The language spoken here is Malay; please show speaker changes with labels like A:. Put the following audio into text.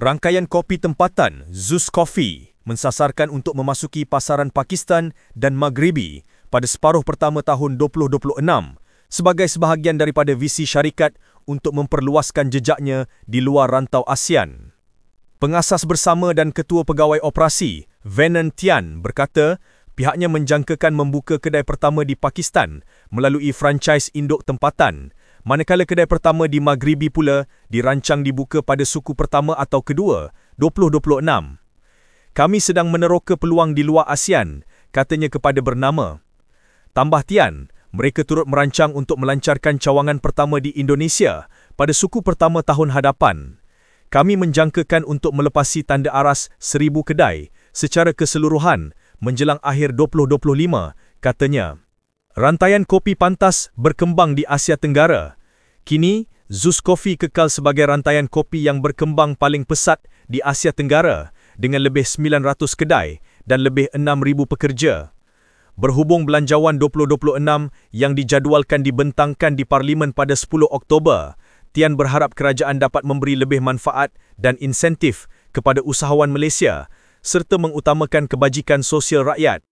A: Rangkaian kopi tempatan Zeus Coffee mensasarkan untuk memasuki pasaran Pakistan dan Maghribi pada separuh pertama tahun 2026 sebagai sebahagian daripada visi syarikat untuk memperluaskan jejaknya di luar rantau ASEAN. Pengasas bersama dan Ketua Pegawai Operasi, Venan Tian, berkata pihaknya menjangkakan membuka kedai pertama di Pakistan melalui franchise induk tempatan, manakala kedai pertama di Maghribi pula dirancang dibuka pada suku pertama atau kedua 2026. Kami sedang meneroka peluang di luar ASEAN, katanya kepada Bernama. Tambah Tian, mereka turut merancang untuk melancarkan cawangan pertama di Indonesia pada suku pertama tahun hadapan. Kami menjangkakan untuk melepasi tanda aras 1,000 kedai secara keseluruhan menjelang akhir 2025, katanya. Rantaian kopi pantas berkembang di Asia Tenggara. Kini, Zeus Coffee kekal sebagai rantaian kopi yang berkembang paling pesat di Asia Tenggara dengan lebih 900 kedai dan lebih 6,000 pekerja. Berhubung Belanjawan 2026 yang dijadualkan dibentangkan di Parlimen pada 10 Oktober, Tian berharap kerajaan dapat memberi lebih manfaat dan insentif kepada usahawan Malaysia serta mengutamakan kebajikan sosial rakyat.